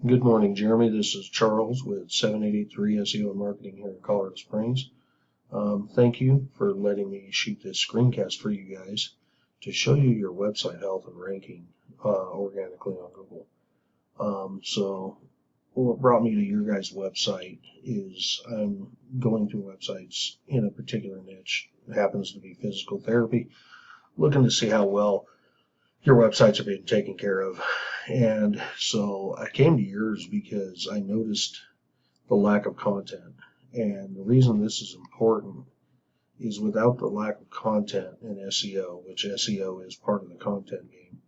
Good morning, Jeremy. This is Charles with 783 SEO and Marketing here in Colorado Springs. Thank you for letting me shoot this screencast for you guys to show you your website health and ranking organically on Google. So what brought me to your guys' website is I'm going through websites in a particular niche. It happens to be physical therapy, looking to see how well your websites are being taken care of. And so I came to yours because I noticed the lack of content. And the reason this is important is without the lack of content in SEO, which SEO is part of the content game,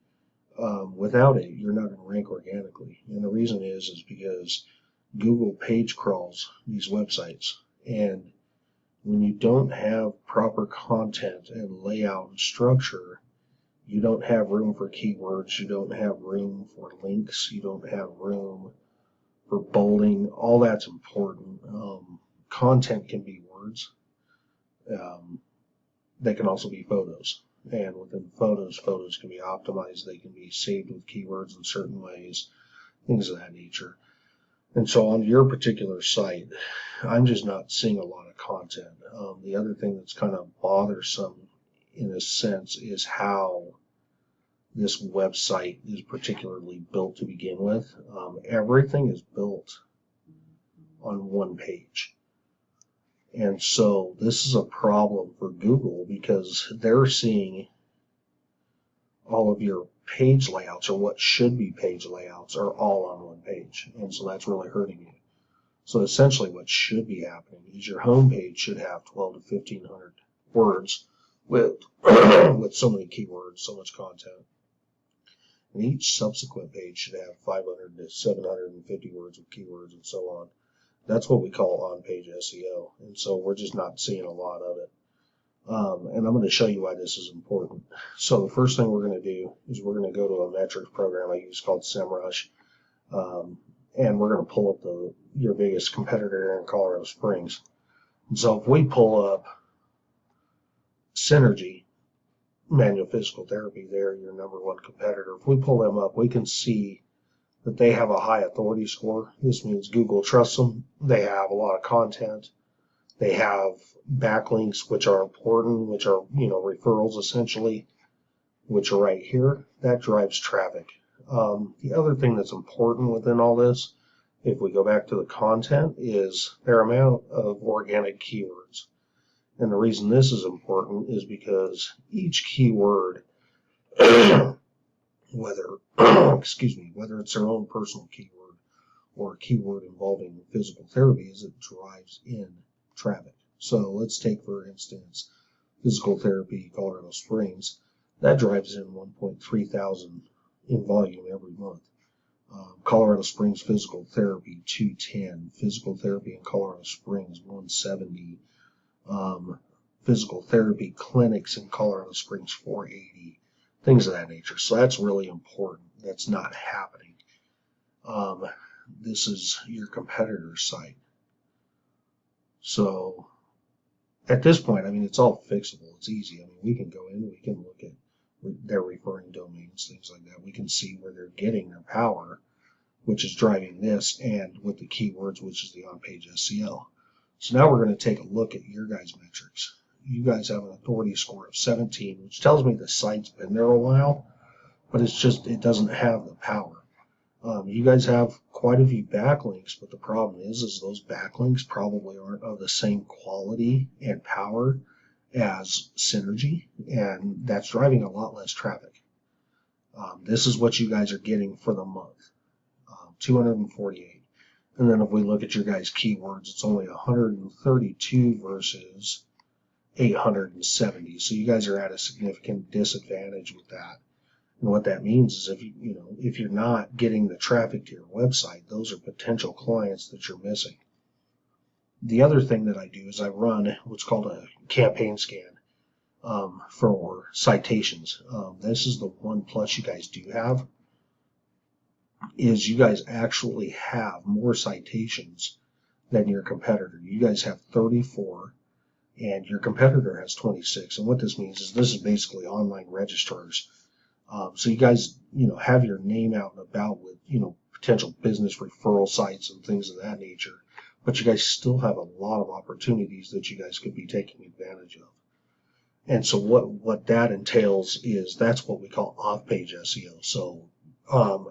without it, you're not going to rank organically. And the reason is because Google page crawls these websites. And when you don't have proper content and layout and structure, you don't have room for keywords, you don't have room for links, you don't have room for bolding. All that's important. Content can be words. They can also be photos. And within photos can be optimized. They can be saved with keywords in certain ways, things of that nature. And so on your particular site, I'm just not seeing a lot of content. The other thing that's kind of bothersome in a sense is how this website is particularly built to begin with. Everything is built on one page. And so this is a problem for Google because they're seeing all of your page layouts, or what should be page layouts, are all on one page. And so that's really hurting you. So essentially what should be happening is your home page should have 12 to 1500 words with with so many keywords, so much content. And each subsequent page should have 500 to 750 words with keywords and so on. That's what we call on-page SEO. And so we're just not seeing a lot of it. And I'm going to show you why this is important. So the first thing we're going to do is we're going to go to a metrics program I use called SEMrush. And we're going to pull up your biggest competitor here in Colorado Springs. And so if we pull up Synergy, Manual Physical Therapy, they're your number one competitor. If we pull them up, we can see that they have a high authority score. This means Google trusts them. They have a lot of content. They have backlinks, which are important, which are, referrals essentially, which are right here. That drives traffic. The other thing that's important within all this, if we go back to the content, is their amount of organic keywords. And the reason this is important is because each keyword, whether it's their own personal keyword or a keyword involving physical therapy, is it drives in traffic. So let's take, for instance, physical therapy, Colorado Springs. That drives in 1.3 thousand in volume every month. Colorado Springs physical therapy, 210. Physical therapy in Colorado Springs, 170. Physical therapy clinics in Colorado Springs, 480. Things of that nature. So that's really important. That's not happening. This is your competitor's site. So at this point, it's all fixable. It's easy. We can go in, we can look at their referring domains, things like that. We can see where they're getting their power, which is driving this, and with the keywords, which is the on-page SEO. So now we're going to take a look at your guys' metrics. You guys have an authority score of 17, which tells me the site's been there a while, but it doesn't have the power. You guys have quite a few backlinks, but the problem is those backlinks probably aren't of the same quality and power as Synergy, and that's driving a lot less traffic. This is what you guys are getting for the month, 248. And then if we look at your guys' keywords, it's only 132 versus 870. So you guys are at a significant disadvantage with that. And what that means is if you're not getting the traffic to your website, those are potential clients that you're missing. The other thing that I do is I run what's called a campaign scan for citations. This is the one plus you guys do have, is you guys actually have more citations than your competitor. You guys have 34 and your competitor has 26. And what this means is this is basically online registrars. So you guys, have your name out and about with, potential business referral sites and things of that nature. But you guys still have a lot of opportunities that you guys could be taking advantage of. And so what that entails is that's what we call off-page SEO. So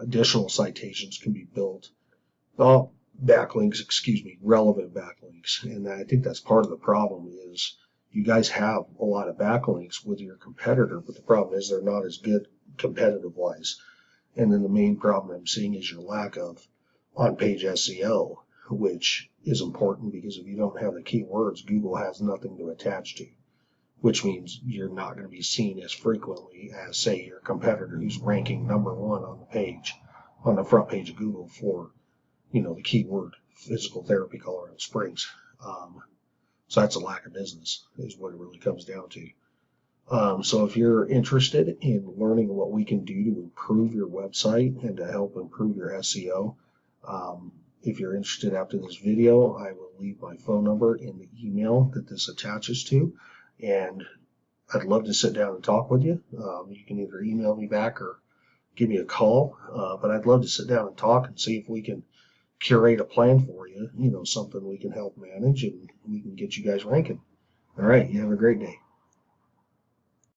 additional citations can be built, relevant backlinks. And I think that's part of the problem is you guys have a lot of backlinks with your competitor, but the problem is they're not as good competitive-wise. And then the main problem I'm seeing is your lack of on-page SEO, which is important because if you don't have the keywords, Google has nothing to attach to, which means you're not going to be seen as frequently as, say, your competitor who's ranking #1 on the page, on the front page of Google for, the keyword physical therapy Colorado Springs. So that's a lack of business is what it really comes down to. So if you're interested in learning what we can do to improve your website and to help improve your SEO, if you're interested after this video, I will leave my phone number in the email that this attaches to, and I'd love to sit down and talk with you. You can either email me back or give me a call, but I'd love to sit down and talk and see if we can curate a plan for you, something we can help manage and we can get you guys ranking. All right, you have a great day.